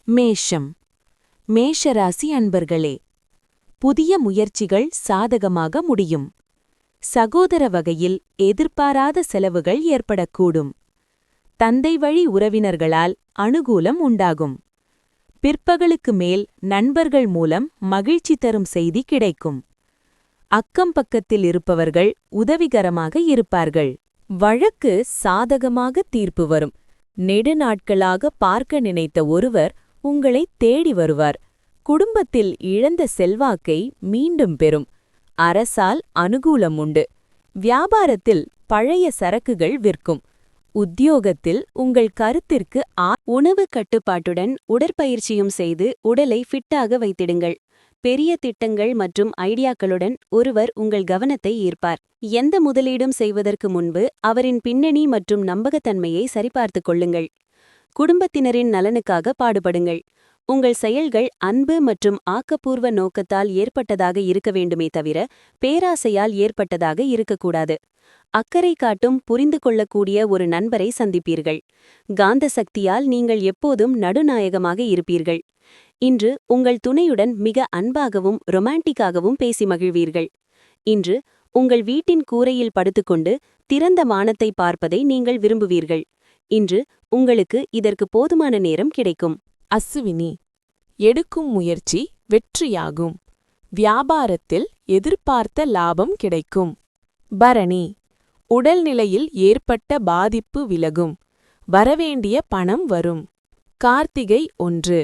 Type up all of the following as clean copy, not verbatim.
மேஷம். மேஷராசி அன்பர்களே, புதிய முயற்சிகள் சாதகமாக முடியும். சகோதர வகையில் எதிர்பாராத செலவுகள் ஏற்படக்கூடும். தந்தை வழி உறவினர்களால் அனுகூலம் உண்டாகும். பிற்பகலுக்கு மேல் நண்பர்கள் மூலம் மகிழ்ச்சி தரும் செய்தி கிடைக்கும். அக்கம் பக்கத்தில் இருப்பவர்கள் உதவிகரமாக இருப்பார்கள். வழக்கு சாதகமாக தீர்ப்பு வரும். நெடுநாட்களாக பார்க்க நினைத்த ஒருவர் உங்களை தேடி வருவார். குடும்பத்தில் இழந்த செல்வாக்கை மீண்டும் பெறும். அரசால் அனுகூலம் உண்டு. வியாபாரத்தில் பழைய சரக்குகள் விற்கும். உத்தியோகத்தில் உங்கள் கருத்திற்கு உணவு கட்டுப்பாட்டுடன் உடற்பயிற்சியும் செய்து உடலை ஃபிட்டாக வைத்திடுங்கள். பெரிய திட்டங்கள் மற்றும் ஐடியாக்களுடன் ஒருவர் உங்கள் கவனத்தை ஈர்ப்பார். எந்த முதலீடும் செய்வதற்கு முன்பு அவரின் பின்னணி மற்றும் நம்பகத்தன்மையை சரிபார்த்துக் கொள்ளுங்கள். குடும்பத்தினரின் நலனுக்காக பாடுபடுங்கள். உங்கள் செயல்கள் அன்பு மற்றும் ஆக்கப்பூர்வ நோக்கத்தால் ஏற்பட்டதாக இருக்க வேண்டுமே தவிர பேராசையால் ஏற்பட்டதாக இருக்கக்கூடாது. அக்கறை காட்டும் புரிந்து கொள்ளக்கூடிய ஒரு நண்பரை சந்திப்பீர்கள். காந்த சக்தியால் நீங்கள் எப்போதும் நடுநாயகமாக இருப்பீர்கள். இன்று உங்கள் துணையுடன் மிக அன்பாகவும் ரொமான்டிக்காகவும் பேசி மகிழ்வீர்கள். இன்று உங்கள் வீட்டின் கூரையில் படுத்துக்கொண்டு திறந்த வானத்தை பார்ப்பதை நீங்கள் விரும்புவீர்கள். இன்று உங்களுக்கு இதற்கு போதுமான நேரம் கிடைக்கும். அசுவினி. எடுக்கும் முயற்சி வெற்றியாகும். வியாபாரத்தில் எதிர்பார்த்த லாபம் கிடைக்கும். பரணி. உடல்நிலையில் ஏற்பட்ட பாதிப்பு விலகும். வரவேண்டிய பணம் வரும். கார்த்திகை 1.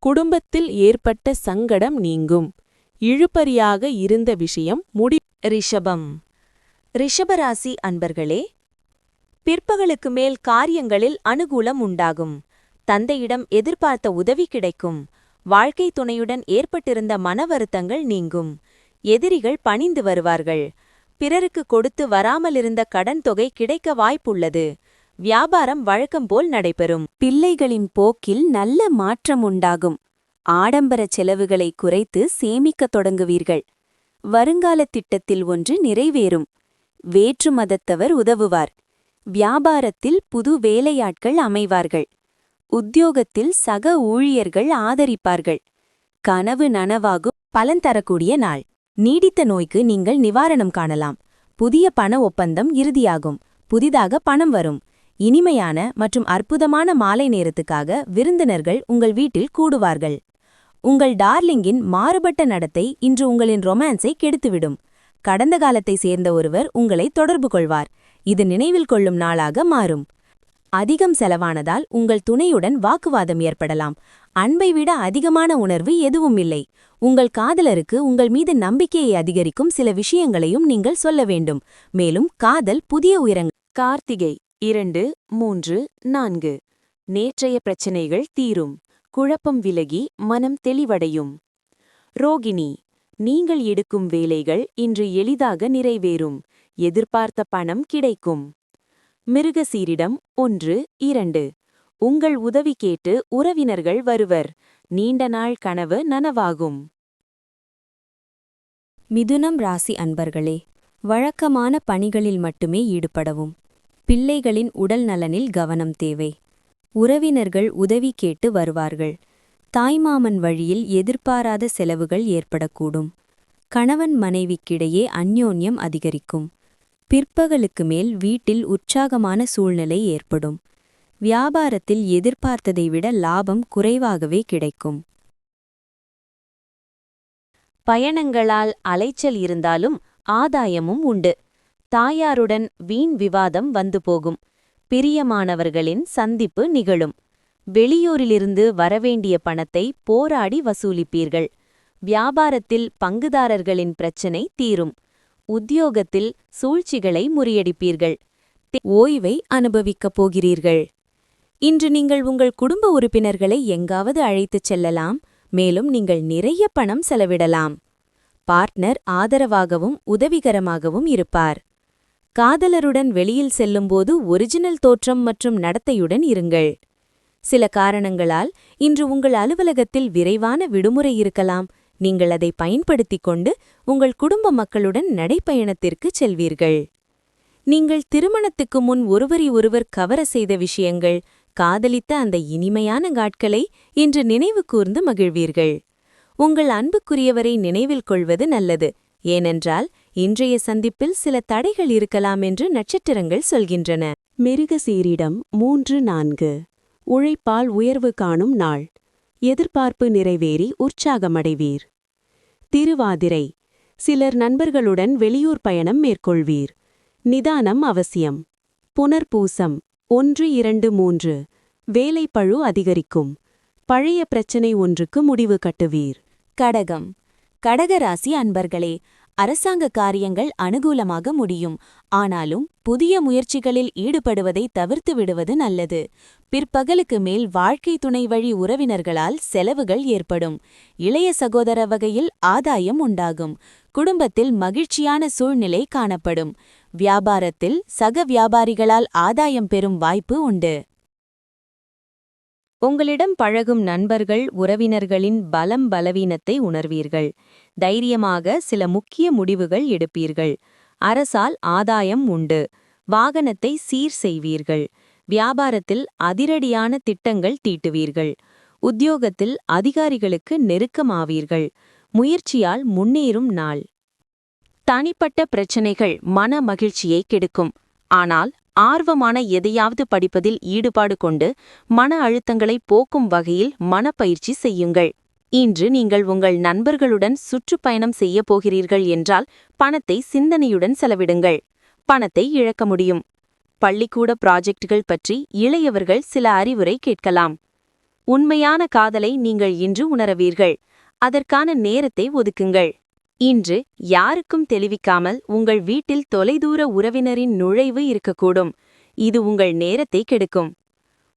குடும்பத்தில் ஏற்பட்ட சங்கடம் நீங்கும். இழுபறியாக இருந்த விஷயம் ரிஷபம். ரிஷபராசி அன்பர்களே, பிற்பகலுக்கு மேல் காரியங்களில் அனுகூலம் உண்டாகும். தந்தையிடம் எதிர்பார்த்த உதவி கிடைக்கும். வாழ்க்கை துணையுடன் ஏற்பட்டிருந்த மன வருத்தங்கள் நீங்கும். எதிரிகள் பணிந்து வருவார்கள். பிறருக்கு கொடுத்து வராமலிருந்த கடன் தொகை கிடைக்க வாய்ப்புள்ளது. வியாபாரம் வழக்கம்போல் நடைபெறும். பிள்ளைகளின் போக்கில் நல்ல மாற்றம் உண்டாகும். ஆடம்பர செலவுகளை குறைத்து சேமிக்கத் தொடங்குவீர்கள். வருங்கால திட்டத்தில் ஒன்று நிறைவேறும். வேற்று மதத்தவர் உதவுவார். வியாபாரத்தில் புது வேலையாட்கள் அமைவார்கள். உத்தியோகத்தில் சக ஊழியர்கள் ஆதரிப்பார்கள். கனவு நனவாகும். பலன் தரக்கூடிய நாள். நீடித்த நோய்க்கு நீங்கள் நிவாரணம் காணலாம். புதிய பண ஒப்பந்தம் இறுதியாகும். புதிதாக பணம் வரும். இனிமையான மற்றும் அற்புதமான மாலை நேரத்துக்காக விருந்தினர்கள் உங்கள் வீட்டில் கூடுவார்கள். உங்கள் டார்லிங்கின் மாறுபட்ட நடத்தை இன்று உங்களின் ரொமான்ஸை கெடுத்துவிடும். கடந்த காலத்தை சேர்ந்த ஒருவர் உங்களை தொடர்பு கொள்வார். இது நினைவில் கொள்ளும் நாளாக மாறும். அதிகம் செலவானதால் உங்கள் துணையுடன் வாக்குவாதம் ஏற்படலாம். அன்பை விட அதிகமான உணர்வு எதுவும் இல்லை. உங்கள் காதலருக்கு உங்கள் மீது நம்பிக்கையை அதிகரிக்கும் சில விஷயங்களையும் நீங்கள் சொல்ல வேண்டும். மேலும் காதல் புதிய உயரங்கள். கார்த்திகை 2, 3, 4. நேற்றைய பிரச்சனைகள் தீரும். குழப்பம் விலகி மனம் தெளிவடையும். ரோகிணி. நீங்கள் எடுக்கும் வேலைகள் இன்று எளிதாக நிறைவேறும். எதிர்பார்த்த பணம் கிடைக்கும். மிருகசீரிடம் 1, 2. உங்கள் உதவி கேட்டு உறவினர்கள் வருவர். நீண்ட நாள் கனவு நனவாகும். மிதுனம் ராசி அன்பர்களே, வழக்கமான பணிகளில் மட்டுமே ஈடுபடவும். பிள்ளைகளின் உடல் நலனில் கவனம் தேவை. உறவினர்கள் உதவி கேட்டு வருவார்கள். தாய்மாமன் வழியில் எதிர்பாராத செலவுகள் ஏற்படக்கூடும். கணவன் மனைவிக்கிடையே அந்யோன்யம் அதிகரிக்கும். பிற்பகலுக்கு மேல் வீட்டில் உற்சாகமான சூழ்நிலை ஏற்படும். வியாபாரத்தில் எதிர்பார்த்ததை விட லாபம் குறைவாகவே கிடைக்கும். பயணங்களால் அலைச்சல் இருந்தாலும் ஆதாயமும் உண்டு. தாயாருடன் வீண் விவாதம் வந்து போகும். பிரியமானவர்களின் சந்திப்பு நிகழும். வெளியூரிலிருந்து வரவேண்டிய பணத்தை போராடி வசூலிப்பீர்கள். வியாபாரத்தில் பங்குதாரர்களின் பிரச்சினை தீரும். உத்தியோகத்தில் சூழ்ச்சிகளை முறியடிப்பீர்கள். ஓய்வை அனுபவிக்கப் போகிறீர்கள். இன்று நீங்கள் உங்கள் குடும்ப உறுப்பினர்களை எங்காவது அழைத்துச் செல்லலாம். மேலும் நீங்கள் நிறைய பணம் செலவிடலாம். பார்ட்னர் ஆதரவாகவும் உதவிகரமாகவும் இருப்பார். காதலருடன் வெளியில் செல்லும்போது ஒரிஜினல் தோற்றம் மற்றும் நடத்தையுடன் இருங்கள். சில காரணங்களால் இன்று உங்கள் அலுவலகத்தில் விரைவான விடுமுறை இருக்கலாம். நீங்கள் அதை பயன்படுத்திக் கொண்டு உங்கள் குடும்ப மக்களுடன் நடைப்பயணத்திற்கு செல்வீர்கள். நீங்கள் திருமணத்துக்கு முன் ஒருவரை ஒருவர் கவர செய்த விஷயங்கள், காதலித்த அந்த இனிமையான நாட்களை இன்று நினைவு கூர்ந்து மகிழ்வீர்கள். உங்கள் அன்புக்குரியவரை நினைவில் கொள்வது நல்லது. ஏனென்றால் இன்றைய சந்திப்பில் சில தடைகள் இருக்கலாம் என்று நட்சத்திரங்கள் சொல்கின்றன. மிருகசீரிடம் 3-4. உழைப்பால் உயர்வு காணும் நாள். எதிர்பார்ப்பு நிறைவேறி உற்சாகமடைவீர். திருவாதிரை, சிலர் நண்பர்களுடன் வெளியூர் பயணம் மேற்கொள்வீர். நிதானம் அவசியம். புனர்பூசம் 1-2-3. வேலைப்பழு அதிகரிக்கும். பழைய பிரச்சனை ஒன்றுக்கு முடிவு கட்டுவீர். கடகம், கடகராசி அன்பர்களே, அரசாங்க காரியங்கள் அனுகூலமாக முடியும். ஆனாலும் புதிய முயற்சிகளில் ஈடுபடுவதை தவிர்த்து விடுவது நல்லது. பிற்பகலுக்கு மேல் வாழ்க்கை துணை வழி உறவினர்களால் செலவுகள் ஏற்படும். இளைய சகோதர வகையில் ஆதாயம் உண்டாகும். குடும்பத்தில் மகிழ்ச்சியான சூழ்நிலை காணப்படும். வியாபாரத்தில் சக வியாபாரிகளால் ஆதாயம் பெறும் வாய்ப்பு உண்டு. உங்களிடம் பழகும் நண்பர்கள் உறவினர்களின் பலம் பலவீனத்தை உணர்வீர்கள். தைரியமாக சில முக்கிய முடிவுகள் எடுப்பீர்கள். அரசால் ஆதாயம் உண்டு. வாகனத்தை சீர் செய்வீர்கள். வியாபாரத்தில் அதிரடியான திட்டங்கள் தீட்டுவீர்கள். உத்தியோகத்தில் அதிகாரிகளுக்கு நெருக்கமாவீர்கள். முயற்சியால் முன்னேறும் நாள். தனிப்பட்ட பிரச்சினைகள் மன மகிழ்ச்சியை கெடுக்கும். ஆனால் ஆர்வமான எதையாவது படிப்பதில் ஈடுபாடு கொண்டு மன அழுத்தங்களை போக்கும் வகையில் மனப்பயிற்சி செய்யுங்கள். இன்று நீங்கள் உங்கள் நண்பர்களுடன் சுற்றுப்பயணம் செய்யப் போகிறீர்கள் என்றால் பணத்தை சிந்தனையுடன் செலவிடுங்கள். பணத்தை இழக்க முடியும். பள்ளிக்கூட ப்ராஜெக்டுகள் பற்றி இளையவர்கள் சில அறிவுரை கேட்கலாம். உண்மையான காதலை நீங்கள் இன்று உணரவீர்கள். அதற்கான நேரத்தை ஒதுக்குங்கள். இன்று யாருக்கும் தெளிவிக்காமல் உங்கள் வீட்டில் தொலைதூர உறவினரின் நுழைவு இருக்கக்கூடும். இது உங்கள் நேரத்தை கெடுக்கும்.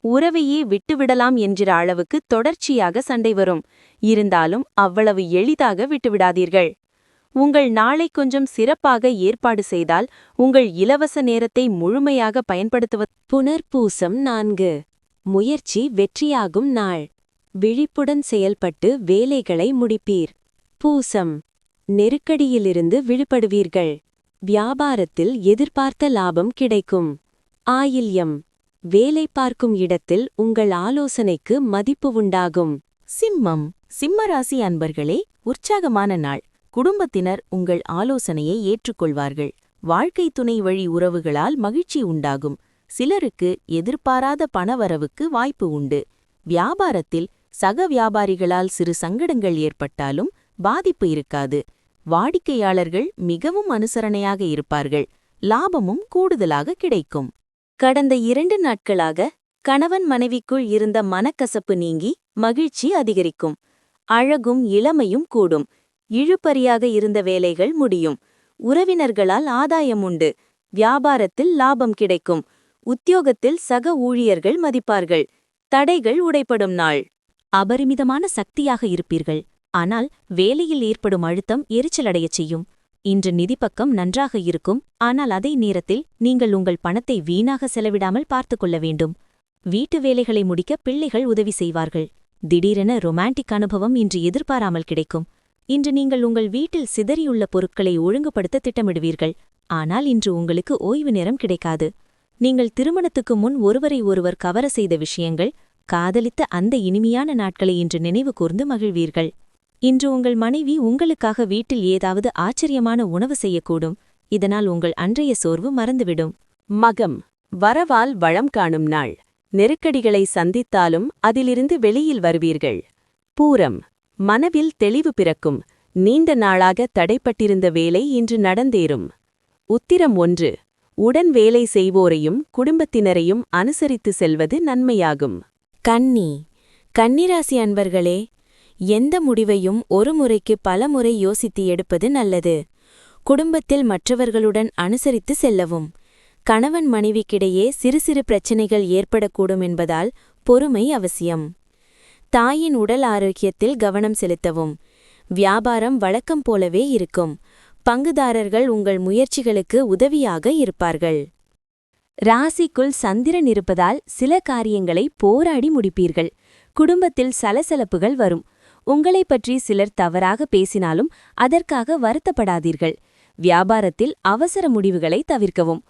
உறவையே விட்டுவிடலாம் என்கிற அளவுக்கு தொடர்ச்சியாக சண்டை வரும். இருந்தாலும் அவ்வளவு எளிதாக விட்டுவிடாதீர்கள். உங்கள் நாளை கொஞ்சம் சிறப்பாக ஏற்பாடு செய்தால் உங்கள் இலவச நேரத்தை முழுமையாக பயன்படுத்துவது. புனர்பூசம் 4. முயற்சி வெற்றியாகும் நாள். விழிப்புடன் செயல்பட்டு வேலைகளை முடிப்பீர். பூசம், நெருக்கடியிலிருந்து விடுபடுவீர்கள். வியாபாரத்தில் எதிர்பார்த்த லாபம் கிடைக்கும். ஆயில்யம், வேலை பார்க்கும் இடத்தில் உங்கள் ஆலோசனைக்கு மதிப்பு உண்டாகும். சிம்மம், சிம்மராசி அன்பர்களே, உற்சாகமான நாள். குடும்பத்தினர் உங்கள் ஆலோசனையை ஏற்றுக்கொள்வார்கள். வாழ்க்கை துணை வழி உறவுகளால் மகிழ்ச்சி உண்டாகும். சிலருக்கு எதிர்பாராத பணவரவுக்கு வாய்ப்பு உண்டு. வியாபாரத்தில் சக வியாபாரிகளால் சிறு சங்கடங்கள் ஏற்பட்டாலும் பாதிப்பு இருக்காது. வாடிக்கையாளர்கள் மிகவும் அனுசரணையாக இருப்பார்கள். லாபமும் கூடுதலாக கிடைக்கும். கடந்த 2 நாட்களாக கணவன் மனைவிக்குள் இருந்த மனக்கசப்பு நீங்கி மகிழ்ச்சி அதிகரிக்கும். அழகும் இளமையும் கூடும். இழுபறியாக இருந்த வேலைகள் முடியும். உறவினர்களால் ஆதாயம் உண்டு. வியாபாரத்தில் லாபம் கிடைக்கும். உத்தியோகத்தில் சக ஊழியர்கள் மதிப்பார்கள். தடைகள் உடைப்படும் நாள். அபரிமிதமான சக்தியாக இருப்பீர்கள். ஆனால் வேலையில் ஏற்படும் அழுத்தம் எரிச்சலடையச் செய்யும். இன்று நிதிப்பக்கம் நன்றாக இருக்கும். ஆனால் அதே நேரத்தில் நீங்கள் உங்கள் பணத்தை வீணாக செலவிடாமல் பார்த்துக் கொள்ள வேண்டும். வீட்டு வேலைகளை முடிக்க பிள்ளைகள் உதவி செய்வார்கள். திடீரென ரொமான்டிக் அனுபவம் இன்று எதிர்பாராமல் கிடைக்கும். இன்று நீங்கள் உங்கள் வீட்டில் சிதறியுள்ள பொருட்களை ஒழுங்குபடுத்த திட்டமிடுவீர்கள். ஆனால் இன்று உங்களுக்கு ஓய்வு நேரம் கிடைக்காது. நீங்கள் திருமணத்துக்கு முன் ஒருவரை ஒருவர் கவர செய்த விஷயங்கள், காதலித்த அந்த இனிமையான நாட்களை இன்று நினைவு கூர்ந்து மகிழ்வீர்கள். இன்று உங்கள் மனைவி உங்களுக்காக வீட்டில் ஏதாவது ஆச்சரியமான உணவு செய்யக்கூடும். இதனால் உங்கள் அன்றைய சோர்வு மறந்துவிடும். மகம், வரவால் வளம் காணும் நாள். நெருக்கடிகளை சந்தித்தாலும் அதிலிருந்து வெளியில் வருவீர்கள். பூரம், மனவில் தெளிவு பிறக்கும். நீண்ட நாளாக தடைப்பட்டிருந்த வேலை இன்று நடந்தேறும். உத்திரம் 1, உடன் வேலை செய்வோரையும் குடும்பத்தினரையும் அனுசரித்து செல்வது நன்மையாகும். கன்னி, கன்னிராசி அன்பர்களே, எந்த முடிவையும் ஒரு முறைக்கு பல முறை யோசித்து எடுப்பது நல்லது. குடும்பத்தில் மற்றவர்களுடன் அனுசரித்து செல்லவும். கணவன் மனைவிக்கிடையே சிறு சிறு பிரச்சினைகள் ஏற்படக்கூடும் என்பதால் பொறுமை அவசியம். தாயின் உடல் ஆரோக்கியத்தில் கவனம் செலுத்தவும். வியாபாரம் வழக்கம் போலவே இருக்கும். பங்குதாரர்கள் உங்கள் முயற்சிகளுக்கு உதவியாக இருப்பார்கள். ராசிக்குள் சந்திரன் இருப்பதால் சில காரியங்களை போராடி முடிப்பீர்கள். குடும்பத்தில் சலசலப்புகள் வரும். உங்களைப் பற்றி சிலர் தவறாக பேசினாலும் அதற்காக வருத்தப்படாதீர்கள். வியாபாரத்தில் அவசர முடிவுகளை தவிர்க்கவும்.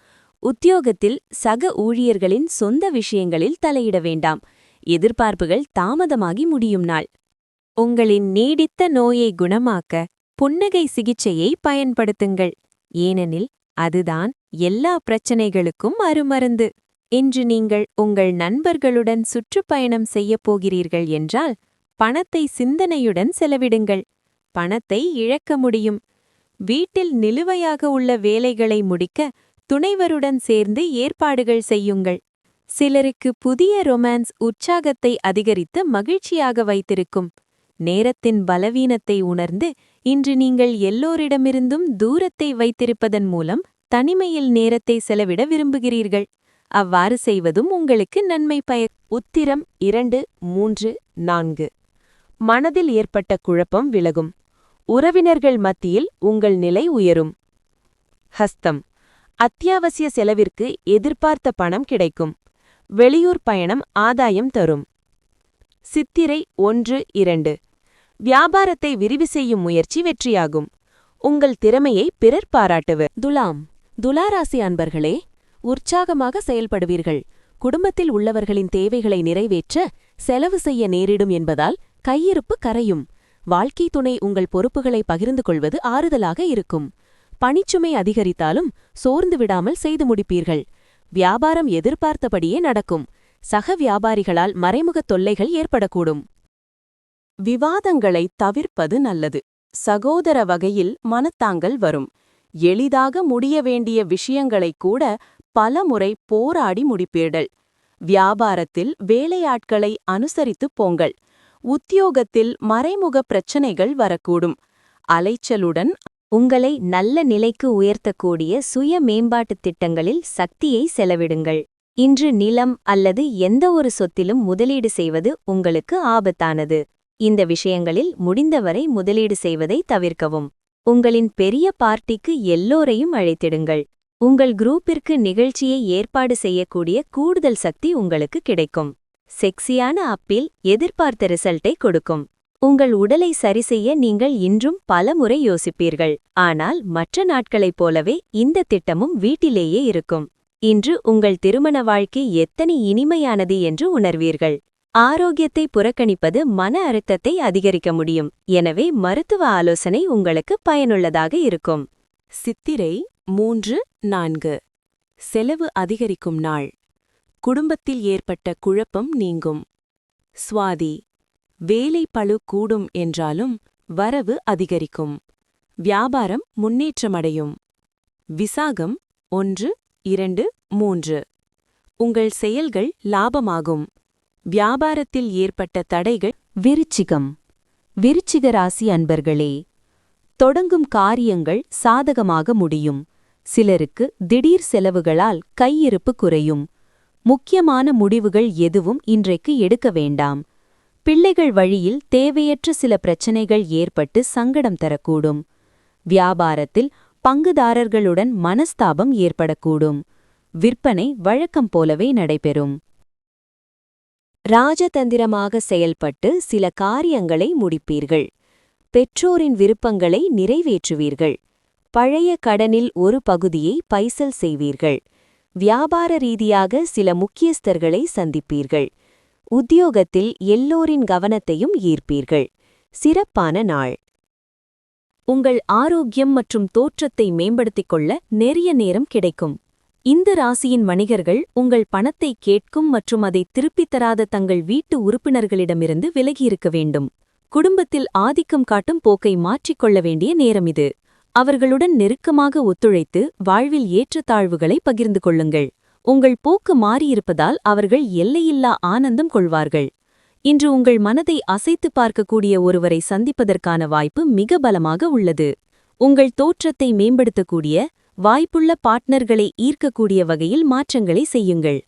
உத்தியோகத்தில் சக ஊழியர்களின் சொந்த விஷயங்களில் தலையிட வேண்டாம். எதிர்பார்ப்புகள் தாமதமாகி முடியும் நாள். உங்களின் நீடித்த நோயை குணமாக்க புன்னகை சிகிச்சையை பயன்படுத்துங்கள். ஏனெனில் அதுதான் எல்லா பிரச்சனைகளுக்கும் அருமருந்து. இன்று நீங்கள் உங்கள் நண்பர்களுடன் சுற்றுப்பயணம் செய்யப் போகிறீர்கள் என்றால் பணத்தை சிந்தனையுடன் செலவிடுங்கள். பணத்தை இழக்க முடியும். வீட்டில் நிலுவையாக உள்ள வேலைகளை முடிக்க துணைவருடன் சேர்ந்து ஏற்பாடுகள் செய்யுங்கள். சிலருக்கு புதிய ரொமான்ஸ் உற்சாகத்தை அதிகரித்து மகிழ்ச்சியாக வைத்திருக்கும். நேரத்தின் பலவீனத்தை உணர்ந்து இன்று நீங்கள் எல்லோரிடமிருந்தும் தூரத்தை வைத்திருப்பதன் மூலம் தனிமையில் நேரத்தை செலவிட விரும்புகிறீர்கள். அவ்வாறு செய்வதும் உங்களுக்கு நன்மை உத்திரம் 2, 3, 4. மனதில் ஏற்பட்ட குழப்பம் விலகும். உறவினர்கள் மத்தியில் உங்கள் நிலை உயரும். ஹஸ்தம், அத்தியாவசிய செலவிற்கு எதிர்பார்த்த பணம் கிடைக்கும். வெளியூர் பயணம் ஆதாயம் தரும். சித்திரை 1, 2. வியாபாரத்தை விரிவு செய்யும் முயற்சி வெற்றியாகும். உங்கள் திறமையை பிறர் பாராட்டுவர். துலாம், துலாராசி அன்பர்களே, உற்சாகமாக செயல்படுவீர்கள். குடும்பத்தில் உள்ளவர்களின் தேவைகளை நிறைவேற்ற செலவு செய்ய நேரிடும் என்பதால் கையிருப்பு கரையும். வாழ்க்கை துணை உங்கள் பொறுப்புகளை பகிர்ந்து கொள்வது ஆறுதலாக இருக்கும். பணிச்சுமை அதிகரித்தாலும் சோர்ந்து விடாமல் செய்து முடிப்பீர்கள். வியாபாரம் எதிர்பார்த்தபடியே நடக்கும். சக வியாபாரிகளால் மறைமுகத் தொல்லைகள் ஏற்படக்கூடும். விவாதங்களை தவிர்ப்பது நல்லது. சகோதர வகையில் மனத்தாங்கல் வரும். எளிதாக முடிய வேண்டிய விஷயங்களை கூட பலமுறை போராடி முடிப்பீர்கள். வியாபாரத்தில் வேலையாட்களை அனுசரித்துப் போங்கள். உத்தியோகத்தில் மறைமுக பிரச்சனைகள் வரக்கூடும். அலைச்சலுடன் உங்களை நல்ல நிலைக்கு உயர்த்தக்கூடிய சுய மேம்பாட்டுத் திட்டங்களில் சக்தியை செலவிடுங்கள். இன்று நிலம் அல்லது எந்த ஒரு சொத்திலும் முதலீடு செய்வது உங்களுக்கு ஆபத்தானது. இந்த விஷயங்களில் முடிந்தவரை முதலீடு செய்வதை தவிர்க்கவும். உங்களின் பெரிய பார்ட்டிக்கு எல்லோரையும் அழைத்திடுங்கள். உங்கள் குரூப்பிற்கு நிகழ்ச்சியை ஏற்பாடு செய்யக்கூடிய கூடுதல் சக்தி உங்களுக்கு கிடைக்கும். செக்ஸியான அப்பீல் எதிர்பார்த்த ரிசல்ட்டை கொடுக்கும். உங்கள் உடலை சரிசெய்ய நீங்கள் இன்றும் பலமுறை யோசிப்பீர்கள். ஆனால் மற்ற நாட்களைப் போலவே இந்த திட்டமும் வீட்டிலேயே இருக்கும். இன்று உங்கள் திருமண வாழ்க்கை எத்தனை இனிமையானது என்று உணர்வீர்கள். ஆரோக்கியத்தை புறக்கணிப்பது மன அழுத்தத்தை அதிகரிக்க முடியும். எனவே மருத்துவ ஆலோசனை உங்களுக்கு பயனுள்ளதாக இருக்கும். சித்திரை 3, 4. செலவு அதிகரிக்கும் நாள். குடும்பத்தில் ஏற்பட்ட குழப்பம் நீங்கும். சுவாதி, வேலை பளு கூடும் என்றாலும் வரவு அதிகரிக்கும். வியாபாரம் முன்னேற்றமடையும். விசாகம் 1, 2, 3. உங்கள் செயல்கள் லாபமாகும். வியாபாரத்தில் ஏற்பட்ட தடைகள். விருச்சிகம், விருச்சிக ராசி அன்பர்களே, தொடங்கும் காரியங்கள் சாதகமாக முடியும். சிலருக்கு திடீர் செலவுகளால் கையிருப்பு குறையும். முக்கியமான முடிவுகள் எதுவும் இன்றைக்கு எடுக்க வேண்டாம். பிள்ளைகள் வழியில் தேவையற்ற சில பிரச்சனைகள் ஏற்பட்டு சங்கடம் தரக்கூடும். வியாபாரத்தில் பங்குதாரர்களுடன் மனஸ்தாபம் ஏற்படக்கூடும். விற்பனை வழக்கம் போலவே நடைபெறும். ராஜதந்திரமாக செயல்பட்டு சில காரியங்களை முடிப்பீர்கள். பெற்றோரின் விருப்பங்களை நிறைவேற்றுவீர்கள். பழைய கடனில் ஒரு பகுதியை பைசல் செய்வீர்கள். வியாபார ரீதியாக சில முக்கியஸ்தர்களை சந்திப்பீர்கள். உத்தியோகத்தில் எல்லோரின் கவனத்தையும் ஈர்ப்பீர்கள். சிறப்பான நாள். உங்கள் ஆரோக்கியம் மற்றும் தோற்றத்தை மேம்படுத்திக் கொள்ள நிறைய நேரம் கிடைக்கும். இந்த ராசியின் வணிகர்கள் உங்கள் பணத்தை கேட்கும் மற்றும் அதை திருப்பித் தராத தங்கள் வீட்டு உறுப்பினர்களிடமிருந்து விலகியிருக்க வேண்டும். குடும்பத்தில் ஆதிக்கம் காட்டும் போக்கை மாற்றிக்கொள்ள வேண்டிய நேரம் இது. அவர்களுடன் நெருக்கமாக ஒத்துழைத்து வாழ்வில் ஏற்றத்தாழ்வுகளை பகிர்ந்து கொள்ளுங்கள். உங்கள் போக்கு மாறியிருப்பதால் அவர்கள் எல்லையில்லா ஆனந்தம் கொள்வார்கள். இன்று உங்கள் மனதை அசைத்து பார்க்கக்கூடிய ஒருவரை சந்திப்பதற்கான வாய்ப்பு மிக பலமாக உள்ளது. உங்கள் தோற்றத்தை மேம்படுத்தக்கூடிய வாய்ப்புள்ள பார்ட்னர்களை ஈர்க்கக்கூடிய வகையில் மாற்றங்களை செய்யுங்கள்.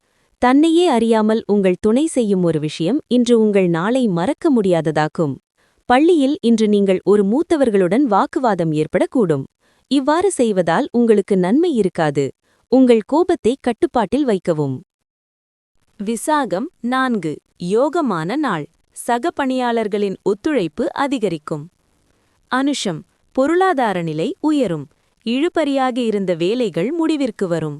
தன்னையே அறியாமல் உங்கள் துணை செய்யும் ஒரு விஷயம் இன்று உங்கள் நாளை மறக்க முடியாததாக்கும். பள்ளியில் இன்று நீங்கள் ஒரு மூத்தவர்களுடன் வாக்குவாதம் ஏற்படக்கூடும். இவ்வாறு செய்வதால் உங்களுக்கு நன்மை இருக்காது. உங்கள் கோபத்தை கட்டுப்பாட்டில் வைக்கவும். விசாகம் 4. யோகமான நாள். சக பணியாளர்களின் ஒத்துழைப்பு அதிகரிக்கும். அனுஷம், பொருளாதார நிலை உயரும். இழுபறியாக இருந்த வேலைகள் முடிவிற்கு வரும்.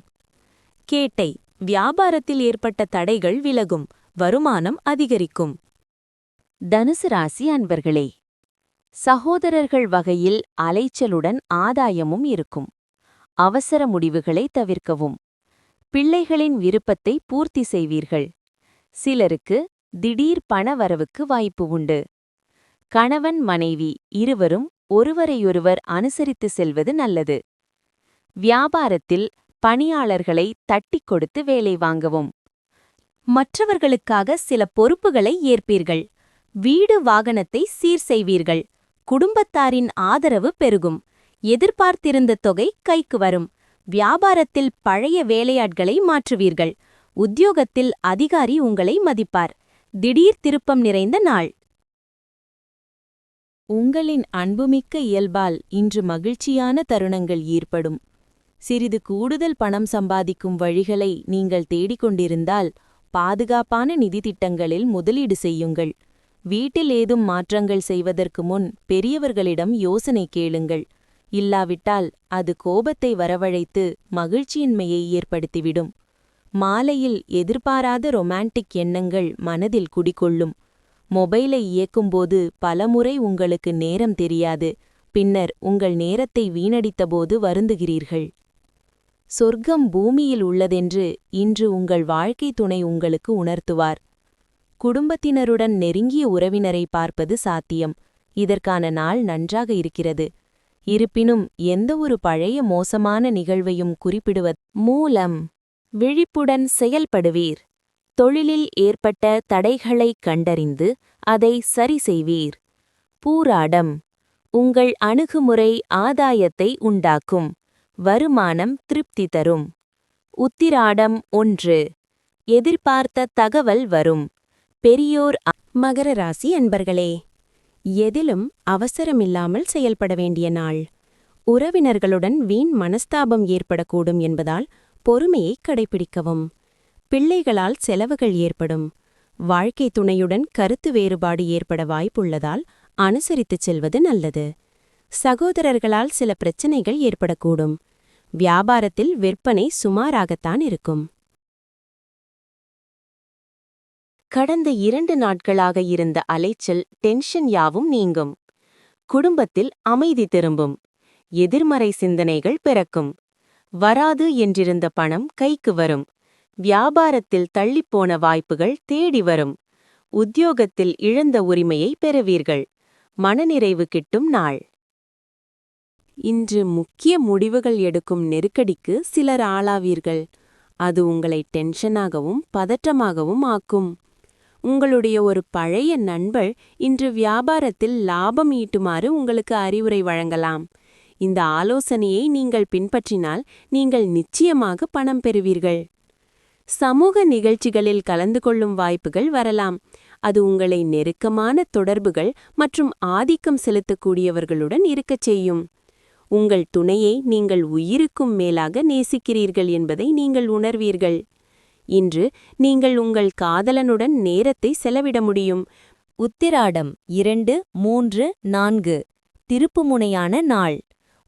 கேட்டை வியாபாரத்தில் ஏற்பட்ட தடைகள் விலகும், வருமானம் அதிகரிக்கும். தனுசு ராசி அன்பர்களே, சகோதரர்கள் வகையில் அலைச்சலுடன் ஆதாயமும் இருக்கும். அவசர முடிவுகளை தவிர்க்கவும். பிள்ளைகளின் விருப்பத்தை பூர்த்தி செய்வீர்கள். சிலருக்கு திடீர் பணவரவுக்கு வாய்ப்பு உண்டு. கணவன் மனைவி இருவரும் ஒருவரையொருவர் அனுசரித்து செல்வது நல்லது. வியாபாரத்தில் பணியாளர்களை தட்டிக் கொடுத்து வேலை வாங்கவும். மற்றவர்களுக்காக சில பொறுப்புகளை ஏற்பீர்கள். வீடு வாகனத்தை சீர் செய்வீர்கள். குடும்பத்தாரின் ஆதரவு பெருகும். எதிர்பார்த்திருந்த தொகை கைக்கு வரும். வியாபாரத்தில் பழைய வேலையாட்களை மாற்றுவீர்கள். உத்தியோகத்தில் அதிகாரி உங்களை மதிப்பார். திடீர் திருப்பம் நிறைந்த நாள். உங்களின் அன்புமிக்க இயல்பால் இன்று மகிழ்ச்சியான தருணங்கள் ஏற்படும். சிறிது கூடுதல் பணம் சம்பாதிக்கும் வழிகளை நீங்கள் தேடிக்கொண்டிருந்தால் பாதுகாப்பான நிதி திட்டங்களில் முதலீடு செய்யுங்கள். வீட்டில் ஏதும் மாற்றங்கள் செய்வதற்கு முன் பெரியவர்களிடம் யோசனை கேளுங்கள். இல்லாவிட்டால் அது கோபத்தை வரவழைத்து மகிழ்ச்சியின்மையை ஏற்படுத்திவிடும். மாலையில் எதிர்பாராத ரொமான்டிக் எண்ணங்கள் மனதில் குடிகொள்ளும். மொபைலை இயக்கும்போது பலமுறை உங்களுக்கு நேரம் தெரியாது. பின்னர் உங்கள் நேரத்தை வீணடித்தபோது வருந்துகிறீர்கள். சொர்க்கம் பூமியில் உள்ளதென்று இன்று உங்கள் வாழ்க்கை துணை உங்களுக்கு உணர்த்துவார். குடும்பத்தினருடன் நெருங்கிய உறவினரை பார்ப்பது சாத்தியம். இதற்கான நாள் நன்றாக இருக்கிறது. இருப்பினும் எந்தவொரு பழைய மோசமான நிகழ்வையும் குறிப்பிடுவது மூலம் விழிப்புடன் செயல்படுவீர். தொழிலில் ஏற்பட்ட தடைகளைக் கண்டறிந்து அதை சரி செய்வீர். பூராடம் உங்கள் அணுகுமுறை ஆதாயத்தை உண்டாக்கும். வருமானம் திருப்தி தரும். உத்திராடம் 1 எதிர்பார்த்த தகவல் வரும். பெரியோர். மகர ராசி அன்பர்களே, எதிலும் அவசரமில்லாமல் செயல்பட வேண்டிய நாள். உறவினர்களுடன் வீண் மனஸ்தாபம் ஏற்படக்கூடும் என்பதால் பொறுமையை கடைபிடிக்கவும். பிள்ளைகளால் செலவுகள் ஏற்படும். வாழ்க்கை துணையுடன் கருத்து வேறுபாடு ஏற்பட வாய்ப்புள்ளதால் அனுசரித்துச் செல்வது நல்லது. சகோதரர்களால் சில பிரச்சனைகள் ஏற்படக்கூடும். வியாபாரத்தில் விற்பனை சுமாராகத்தான் இருக்கும். கடந்த 2 நாட்களாக இருந்த அலைச்சல், டென்ஷன் யாவும் நீங்கும். குடும்பத்தில் அமைதி திரும்பும். எதிர்மறை சிந்தனைகள் பிறக்கும். வராது என்றிருந்த பணம் கைக்கு வரும். வியாபாரத்தில் தள்ளிப்போன வாய்ப்புகள் தேடி வரும். உத்தியோகத்தில் இழந்த உரிமையை பெறுவீர்கள். மனநிறைவு கிட்டும் நாள். இன்று முக்கிய முடிவுகள் எடுக்கும் நெருக்கடிக்கு சிலர் ஆளாவீர்கள். அது உங்களை டென்ஷனாகவும் பதற்றமாகவும் ஆக்கும். உங்களுடைய ஒரு பழைய நண்பர் இன்று வியாபாரத்தில் லாபம் ஈட்டுமாறு உங்களுக்கு அறிவுரை வழங்கலாம். இந்த ஆலோசனையை நீங்கள் பின்பற்றினால் நீங்கள் நிச்சயமாக பணம் பெறுவீர்கள். சமூக நிகழ்ச்சிகளில் கலந்து கொள்ளும் வாய்ப்புகள் வரலாம். அது உங்களை நெருக்கமான தொடர்புகள் மற்றும் ஆதிக்கம் செலுத்தக்கூடியவர்களுடன் இருக்கச் செய்யும். உங்கள் துணையை நீங்கள் உயிருக்கும் மேலாக நேசிக்கிறீர்கள் என்பதை நீங்கள் உணர்வீர்கள். இன்று நீங்கள் உங்கள் காதலனுடன் நேரத்தை செலவிட முடியும். உத்திராடம் 2, 3, 4 திருப்புமுனையான நாள்.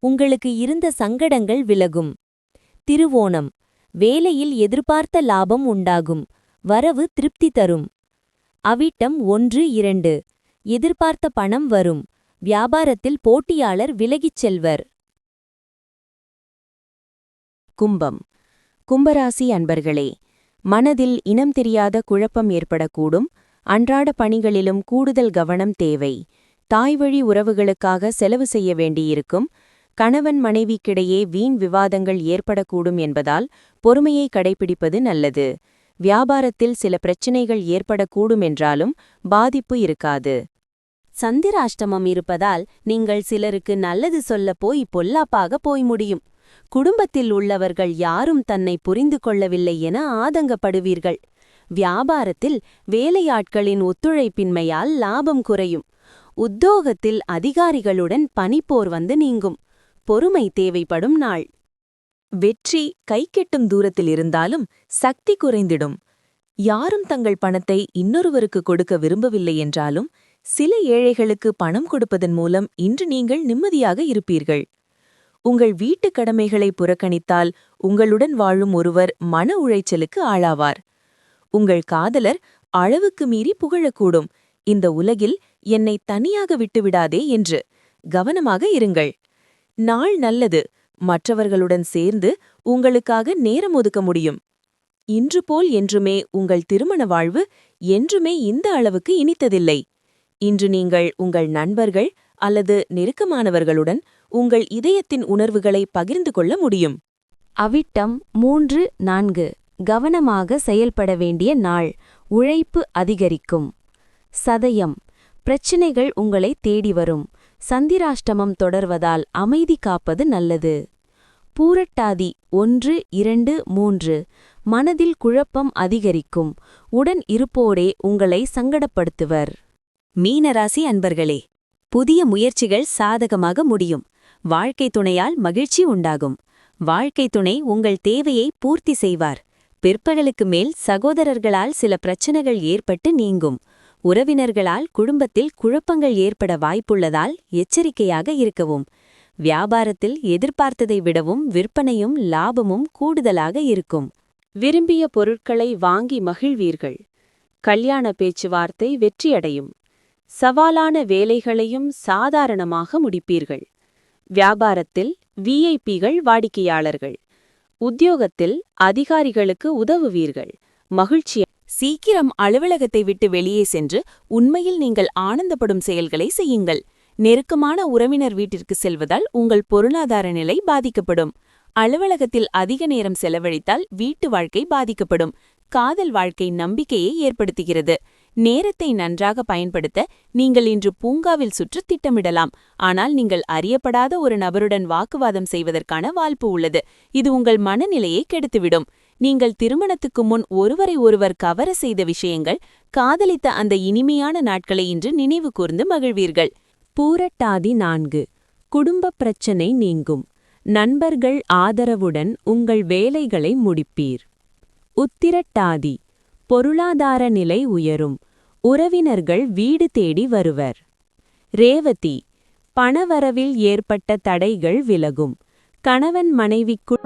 உங்களுக்கு இருந்த சங்கடங்கள் விலகும். திருவோணம் வேலையில் எதிர்பார்த்த லாபம் உண்டாகும். வரவு திருப்தி தரும். அவிட்டம் 1, 2 எதிர்பார்த்த பணம் வரும். வியாபாரத்தில் போட்டியாளர் விலகிச் செல்வர். கும்பம். கும்பராசி அன்பர்களே, மனதில் இனம் தெரியாத குழப்பம் ஏற்படக்கூடும். அன்றாட பணிகளிலும் கூடுதல் கவனம் தேவை. தாய்வழி உறவுகளுக்காக செலவு செய்ய வேண்டியிருக்கும். கணவன் மனைவிக்கிடையே வீண் விவாதங்கள் ஏற்படக்கூடும் என்பதால் பொறுமையை கடைபிடிப்பது நல்லது. வியாபாரத்தில் சில பிரச்சினைகள் ஏற்படக்கூடும் என்றாலும் பாதிப்பு இருக்காது. சந்திராஷ்டமம் இருப்பதால் நீங்கள் சிலருக்கு நல்லது சொல்லப் போய் பொல்லாப்பாக போய் முடியும். குடும்பத்தில் உள்ளவர்கள் யாரும் தன்னை புரிந்து கொள்ளவில்லை என ஆதங்கப்படுவீர்கள். வியாபாரத்தில் வேலையாட்களின் ஒத்துழைப்பின்மையால் லாபம் குறையும். உத்தியோகத்தில் அதிகாரிகளுடன் பனிப்போர் வந்து நீங்கும். பொறுமை தேவைப்படும் நாள். வெற்றி கைக்கெட்டும் தூரத்தில் இருந்தாலும் சக்தி குறைந்திடும். யாரும் தங்கள் பணத்தை இன்னொருவருக்கு கொடுக்க விரும்பவில்லை என்றாலும் சில ஏழைகளுக்கு பணம் கொடுப்பதன் மூலம் இன்று நீங்கள் நிம்மதியாக இருப்பீர்கள். உங்கள் வீட்டுக் கடமைகளை புறக்கணித்தால் உங்களுடன் வாழும் ஒருவர் மன உளைச்சலுக்கு ஆளாவார். உங்கள் காதலர் அளவுக்கு மீறி புகழக்கூடும். இந்த உலகில் என்னை தனியாக விட்டுவிடாதே என்று. கவனமாக இருங்கள். நாள் நல்லது. மற்றவர்களுடன் சேர்ந்து உங்களுக்காக நேரம் ஒதுக்க முடியும். இன்று போல் என்றுமே உங்கள் திருமண வாழ்வு என்றுமே இந்த அளவுக்கு இனித்ததில்லை. இன்று நீங்கள் உங்கள் நண்பர்கள் அல்லது நெருக்கமானவர்களுடன் உங்கள் இதயத்தின் உணர்வுகளை பகிர்ந்து கொள்ள முடியும். அவிட்டம் 3-4 கவனமாக செயல்பட வேண்டிய நாள். உழைப்பு அதிகரிக்கும். சதயம் பிரச்சினைகள் உங்களை தேடி வரும். சந்திராஷ்டமம் தொடர்வதால் அமைதி காப்பது நல்லது. பூரட்டாதி 1, 2, 3 மனதில் குழப்பம் அதிகரிக்கும். உடன் இருப்போரே உங்களை சங்கடப்படுத்துவர். மீனராசி அன்பர்களே, புதிய முயற்சிகள் சாதகமாக முடியும். வாழ்க்கை துணையால் மகிழ்ச்சி உண்டாகும். வாழ்க்கை துணை உங்கள் தேவையை பூர்த்தி செய்வார். பிற்பகலுக்கு மேல் சகோதரர்களால் சில பிரச்சனைகள் ஏற்பட்டு நீங்கும். உறவினர்களால் குடும்பத்தில் குழப்பங்கள் ஏற்பட வாய்ப்புள்ளதால் எச்சரிக்கையாக இருக்கவும். வியாபாரத்தில் எதிர்பார்த்ததை விடவும் விற்பனையும் லாபமும் கூடுதலாக இருக்கும். விரும்பிய பொருட்களை வாங்கி மகிழ்வீர்கள். கல்யாண பேச்சுவார்த்தை வெற்றியடையும். சவாலான வேலைகளையும் சாதாரணமாக முடிப்பீர்கள். வியாபாரத்தில் விஐபிகள் வாடிக்கையாளர்கள். உத்தியோகத்தில் அதிகாரிகளுக்கு உதவுவீர்கள். மகிழ்ச்சி. சீக்கிரம் அலுவலகத்தை விட்டு வெளியே சென்று உண்மையில் நீங்கள் ஆனந்தப்படும் செயல்களை செய்யுங்கள். நெருக்கமான உறவினர் வீட்டிற்கு செல்வதால் உங்கள் பொருளாதார நிலை பாதிக்கப்படும். அலுவலகத்தில் அதிக நேரம் செலவழித்தால் வீட்டு வாழ்க்கை பாதிக்கப்படும். காதல் வாழ்க்கை நம்பிக்கையை ஏற்படுத்துகிறது. நேரத்தை நன்றாக பயன்படுத்த நீங்கள் இன்று பூங்காவில் சுற்ற திட்டமிடலாம். ஆனால் நீங்கள் அறியப்படாத ஒரு நபருடன் வாக்குவாதம் செய்வதற்கான வாய்ப்பு உள்ளது. இது உங்கள் மனநிலையை கெடுத்துவிடும். நீங்கள் திருமணத்துக்கு முன் ஒருவரை ஒருவர் கவர செய்த விஷயங்கள், காதலித்த அந்த இனிமையான நாட்களை இன்று நினைவு கூர்ந்து மகிழ்வீர்கள். பூரட்டாதி 4 குடும்ப பிரச்சனை நீங்கும். நண்பர்கள் ஆதரவுடன் உங்கள் வேலைகளை முடிப்பீர். உத்திரட்டாதி பொருளாதார நிலை உயரும். உறவினர்கள் வீடு தேடி வருவர். ரேவதி பணவரவில் ஏற்பட்ட தடைகள் விலகும். கணவன் மனைவிக்குள்